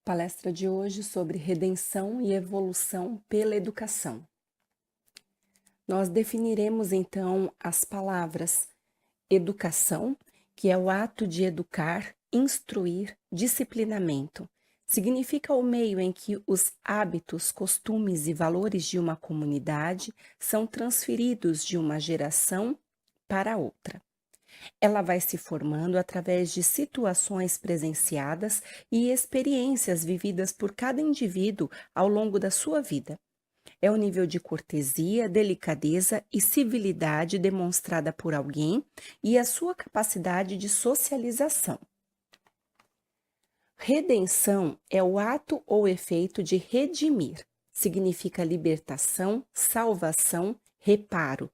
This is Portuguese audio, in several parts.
Palestra de hoje sobre redenção e evolução pela educação. Nós definiremos então as palavras educação, que é o ato de educar, instruir, disciplinamento. Significa o meio em que os hábitos, costumes e valores de uma comunidade são transferidos de uma geração para outra. Ela vai se formando através de situações presenciadas e experiências vividas por cada indivíduo ao longo da sua vida. É o nível de cortesia, delicadeza e civilidade demonstrada por alguém e a sua capacidade de socialização. Redenção é o ato ou efeito de redimir. Significa libertação, salvação, reparo.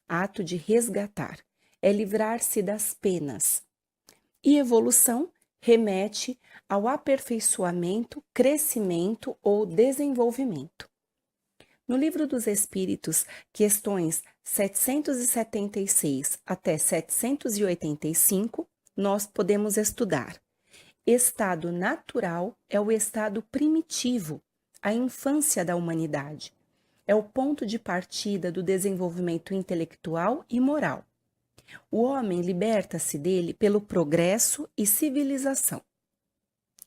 Ato de resgatar. É livrar-se das penas. E evolução remete ao aperfeiçoamento, crescimento ou desenvolvimento. No Livro dos Espíritos, questões 776 até 785, nós podemos estudar. Estado natural é o estado primitivo, a infância da humanidade. É o ponto de partida do desenvolvimento intelectual e moral. O homem liberta-se dele pelo progresso e civilização.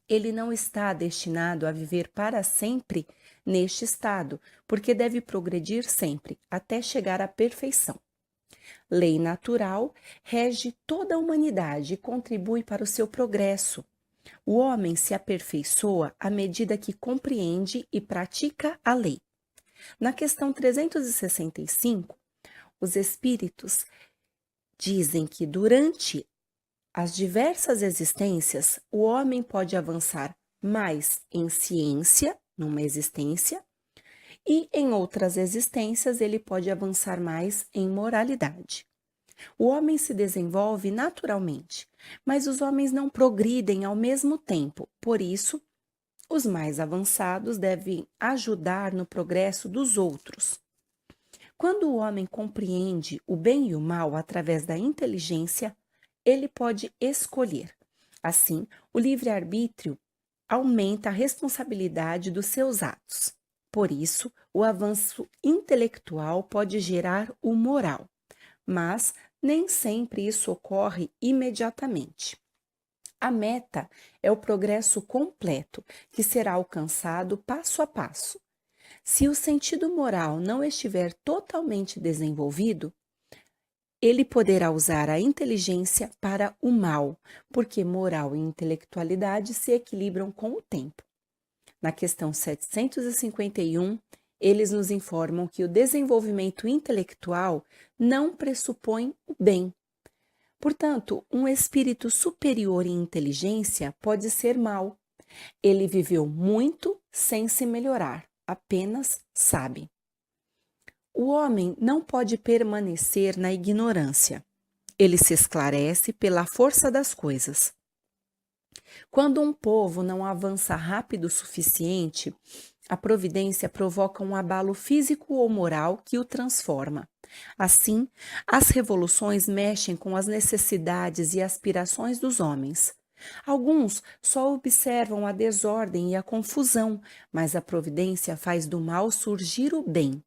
Ele não está destinado a viver para sempre neste estado, porque deve progredir sempre, até chegar à perfeição. Lei natural rege toda a humanidade e contribui para o seu progresso. O homem se aperfeiçoa à medida que compreende e pratica a lei. Na questão 365, os espíritos dizem que durante as diversas existências, o homem pode avançar mais em ciência, numa existência, e em outras existências ele pode avançar mais em moralidade. O homem se desenvolve naturalmente, mas os homens não progridem ao mesmo tempo, por isso, os mais avançados devem ajudar no progresso dos outros. Quando o homem compreende o bem e o mal através da inteligência, ele pode escolher. Assim, o livre-arbítrio aumenta a responsabilidade dos seus atos. Por isso, o avanço intelectual pode gerar o moral, mas nem sempre isso ocorre imediatamente. A meta é o progresso completo, que será alcançado passo a passo. Se o sentido moral não estiver totalmente desenvolvido, ele poderá usar a inteligência para o mal, porque moral e intelectualidade se equilibram com o tempo. Na questão 751, eles nos informam que o desenvolvimento intelectual não pressupõe o bem. Portanto, um espírito superior em inteligência pode ser mau. Ele viveu muito sem se melhorar, apenas sabe. O homem não pode permanecer na ignorância. Ele se esclarece pela força das coisas. Quando um povo não avança rápido o suficiente, a providência provoca um abalo físico ou moral que o transforma. Assim, as revoluções mexem com as necessidades e aspirações dos homens. Alguns só observam a desordem e a confusão, mas a providência faz do mal surgir o bem.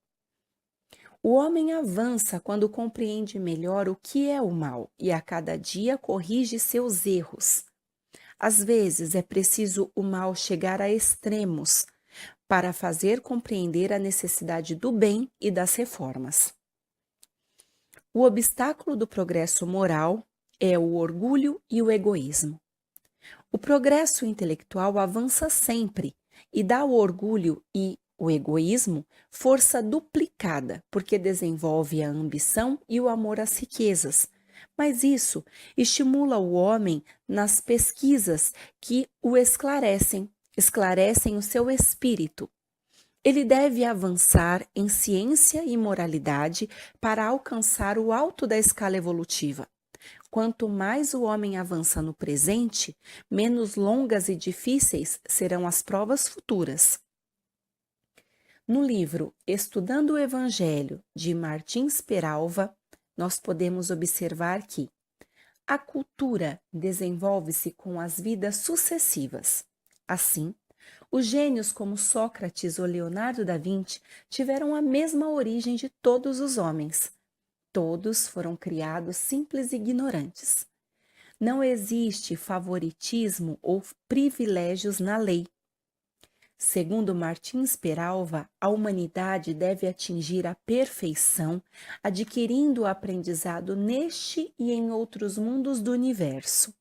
O homem avança quando compreende melhor o que é o mal e a cada dia corrige seus erros. Às vezes é preciso o mal chegar a extremos para fazer compreender a necessidade do bem e das reformas. O obstáculo do progresso moral é o orgulho e o egoísmo. O progresso intelectual avança sempre e dá ao orgulho e o egoísmo força duplicada, porque desenvolve a ambição e o amor às riquezas. Mas isso estimula o homem nas pesquisas que o esclarecem o seu espírito. Ele deve avançar em ciência e moralidade para alcançar o alto da escala evolutiva. Quanto mais o homem avança no presente, menos longas e difíceis serão as provas futuras. No livro Estudando o Evangelho, de Martins Peralva, nós podemos observar que a cultura desenvolve-se com as vidas sucessivas. Assim, Os gênios como Sócrates ou Leonardo da Vinci tiveram a mesma origem de todos os homens. Todos foram criados simples e ignorantes. Não existe favoritismo ou privilégios na lei. Segundo Martins Peralva, a humanidade deve atingir a perfeição, adquirindo o aprendizado neste e em outros mundos do universo.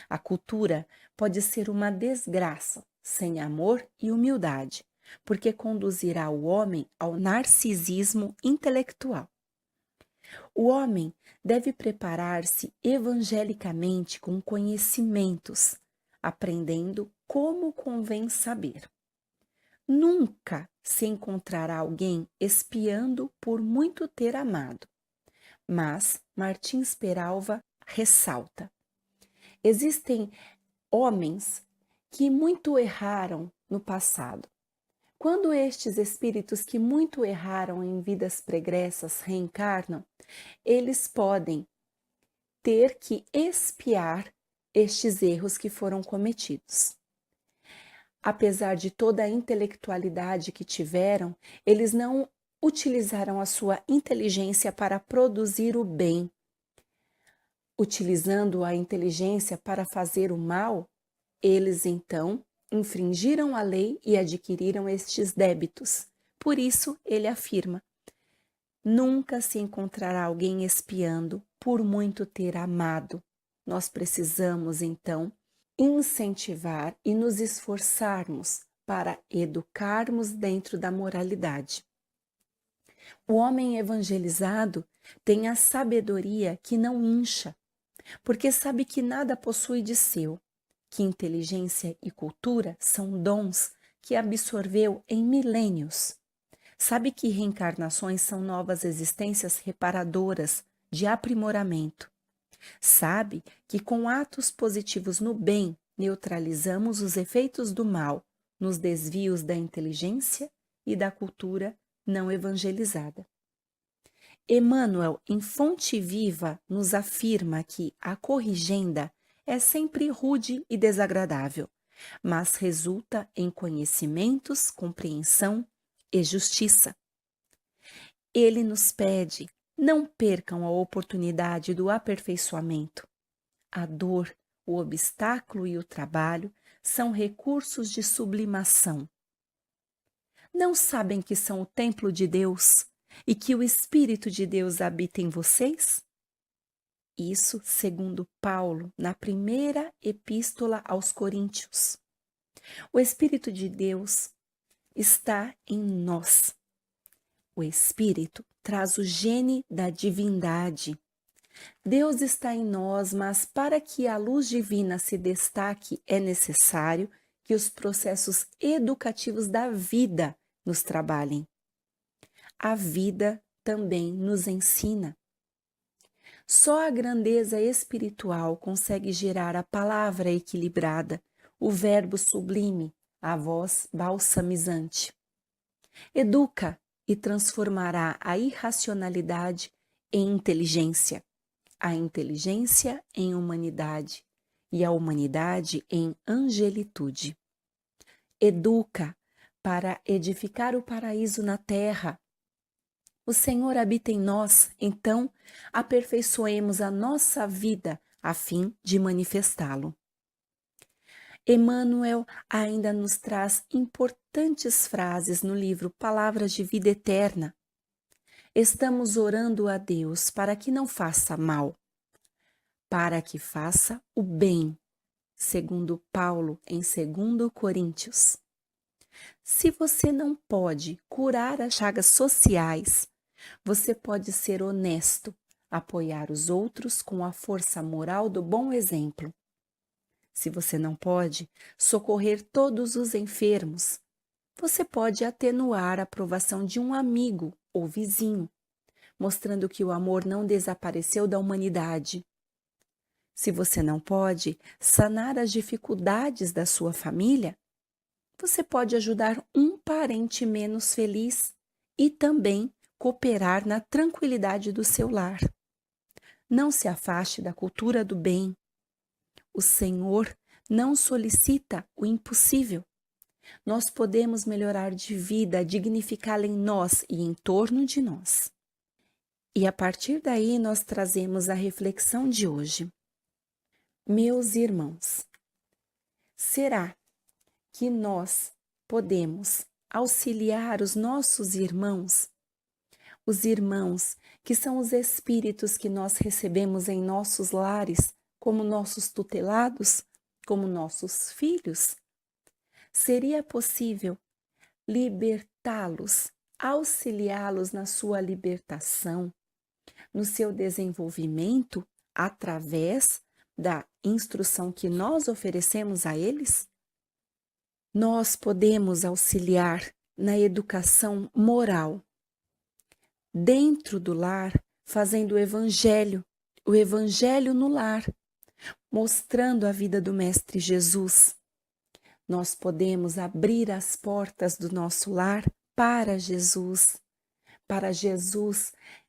A cultura pode ser uma desgraça, sem amor e humildade, porque conduzirá o homem ao narcisismo intelectual. O homem deve preparar-se evangelicamente com conhecimentos, aprendendo como convém saber. Nunca se encontrará alguém espiando por muito ter amado. Mas Martins Peralva ressalta: existem homens que muito erraram no passado. Quando estes espíritos que muito erraram em vidas pregressas reencarnam, eles podem ter que expiar estes erros que foram cometidos. Apesar de toda a intelectualidade que tiveram, eles não utilizaram a sua inteligência para produzir o bem. Utilizando a inteligência para fazer o mal, eles então infringiram a lei e adquiriram estes débitos. Por isso, ele afirma: nunca se encontrará alguém espiando por muito ter amado. Nós precisamos, então, incentivar e nos esforçarmos para educarmos dentro da moralidade. O homem evangelizado tem a sabedoria que não incha, porque sabe que nada possui de seu, que inteligência e cultura são dons que absorveu em milênios. Sabe que reencarnações são novas existências reparadoras de aprimoramento. Sabe que com atos positivos no bem, neutralizamos os efeitos do mal nos desvios da inteligência e da cultura não evangelizada. Emmanuel, em Fonte Viva, nos afirma que a corrigenda é sempre rude e desagradável, mas resulta em conhecimentos, compreensão e justiça. Ele nos pede: não percam a oportunidade do aperfeiçoamento. A dor, o obstáculo e o trabalho são recursos de sublimação. Não sabem que são o templo de Deus e que o Espírito de Deus habita em vocês? Isso segundo Paulo, na primeira epístola aos Coríntios. O Espírito de Deus está em nós. O Espírito traz o gene da divindade. Deus está em nós, mas para que a luz divina se destaque, é necessário que os processos educativos da vida nos trabalhem. A vida também nos ensina. Só a grandeza espiritual consegue gerar a palavra equilibrada, o verbo sublime, a voz balsamizante. Educa e transformará a irracionalidade em inteligência, a inteligência em humanidade e a humanidade em angelitude. Educa para edificar o paraíso na terra. O Senhor habita em nós, então aperfeiçoemos a nossa vida a fim de manifestá-lo. Emmanuel ainda nos traz importantes frases no livro Palavras de Vida Eterna. Estamos orando a Deus para que não faça mal, para que faça o bem, segundo Paulo em 2 Coríntios. Se você não pode curar as chagas sociais, você pode ser honesto, apoiar os outros com a força moral do bom exemplo. Se você não pode socorrer todos os enfermos, você pode atenuar a provação de um amigo ou vizinho, mostrando que o amor não desapareceu da humanidade. Se você não pode sanar as dificuldades da sua família, você pode ajudar um parente menos feliz e também cooperar na tranquilidade do seu lar. Não se afaste da cultura do bem. O Senhor não solicita o impossível. nós podemos melhorar de vida, dignificá-la em nós e em torno de nós. E a partir daí nós trazemos a reflexão de hoje. Meus irmãos, será que nós podemos auxiliar os nossos irmãos? Os irmãos que são os espíritos que nós recebemos em nossos lares, como nossos tutelados, como nossos filhos? Seria possível libertá-los, auxiliá-los na sua libertação, no seu desenvolvimento, através da instrução que nós oferecemos a eles? Nós podemos auxiliar na educação moral, dentro do lar, fazendo o evangelho no lar, mostrando a vida do Mestre Jesus. Nós podemos abrir as portas do nosso lar para Jesus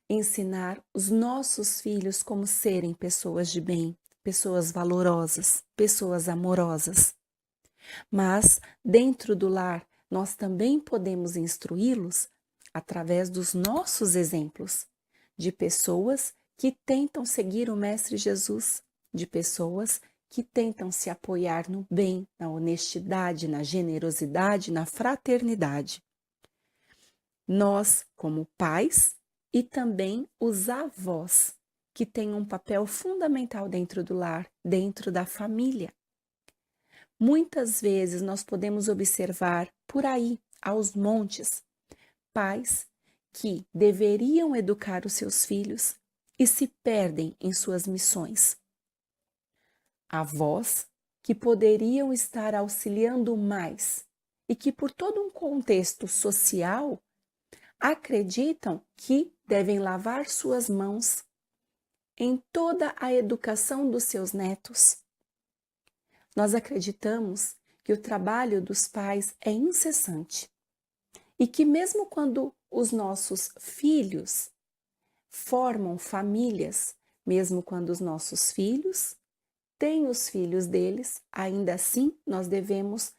ensinar os nossos filhos como serem pessoas de bem, pessoas valorosas, pessoas amorosas. Mas, dentro do lar, nós também podemos instruí-los através dos nossos exemplos, de pessoas que tentam seguir o Mestre Jesus, de pessoas que tentam se apoiar no bem, na honestidade, na generosidade, na fraternidade. Nós, como pais, e também os avós, que têm um papel fundamental dentro do lar, dentro da família. Muitas vezes nós podemos observar por aí, aos montes, pais que deveriam educar os seus filhos e se perdem em suas missões. Avós que poderiam estar auxiliando mais e que, por todo um contexto social, acreditam que devem lavar suas mãos em toda a educação dos seus netos. Nós acreditamos que o trabalho dos pais é incessante e que mesmo quando os nossos filhos formam famílias, mesmo quando os nossos filhos têm os filhos deles, ainda assim nós devemos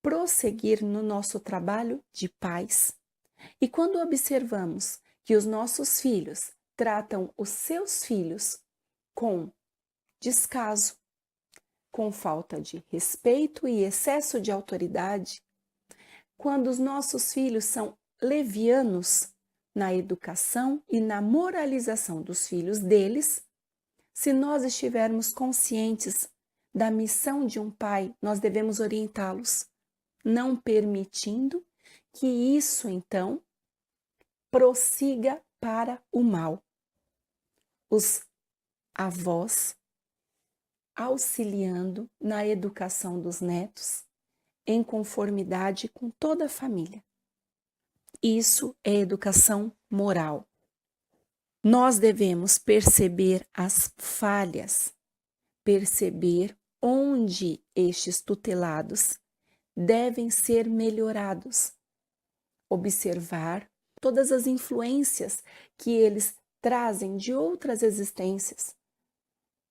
prosseguir no nosso trabalho de pais. E quando observamos que os nossos filhos tratam os seus filhos com descaso, com falta de respeito e excesso de autoridade, quando os nossos filhos são levianos na educação e na moralização dos filhos deles, se nós estivermos conscientes da missão de um pai, nós devemos orientá-los, não permitindo que isso, então, prossiga para o mal. Os avós auxiliando na educação dos netos, em conformidade com toda a família. Isso é educação moral. Nós devemos perceber as falhas, perceber onde estes tutelados devem ser melhorados, observar todas as influências que eles trazem de outras existências,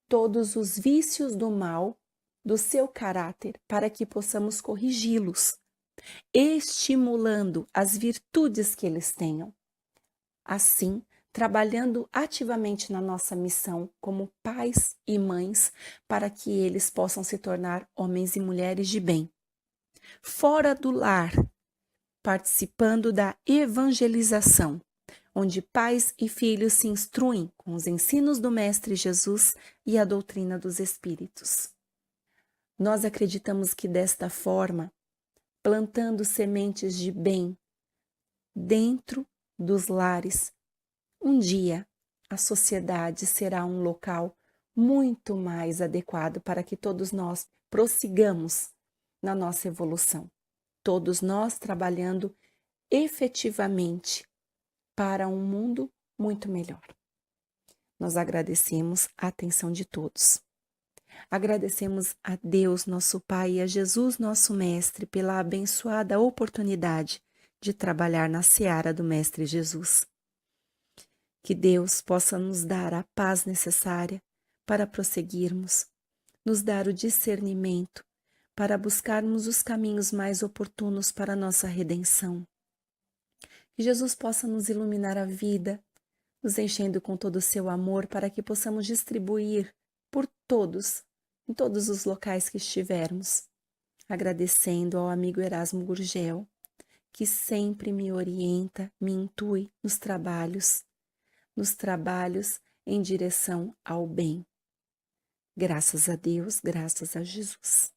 todos os vícios do mal do seu caráter, para que possamos corrigi-los, estimulando as virtudes que eles tenham. Assim, trabalhando ativamente na nossa missão como pais e mães, para que eles possam se tornar homens e mulheres de bem. Fora do lar, participando da evangelização, onde pais e filhos se instruem com os ensinos do Mestre Jesus e a doutrina dos Espíritos. Nós acreditamos que desta forma, plantando sementes de bem dentro dos lares, um dia a sociedade será um local muito mais adequado para que todos nós prossigamos na nossa evolução. Todos nós trabalhando efetivamente para um mundo muito melhor. Nós agradecemos a atenção de todos. Agradecemos a Deus, nosso Pai, e a Jesus, nosso Mestre, pela abençoada oportunidade de trabalhar na seara do Mestre Jesus. Que Deus possa nos dar a paz necessária para prosseguirmos, nos dar o discernimento para buscarmos os caminhos mais oportunos para a nossa redenção. Que Jesus possa nos iluminar a vida, nos enchendo com todo o seu amor para que possamos distribuir por todos, em todos os locais que estivermos. Agradecendo ao amigo Erasmo Gurgel, que sempre me orienta, me intui nos trabalhos em direção ao bem. Graças a Deus, graças a Jesus.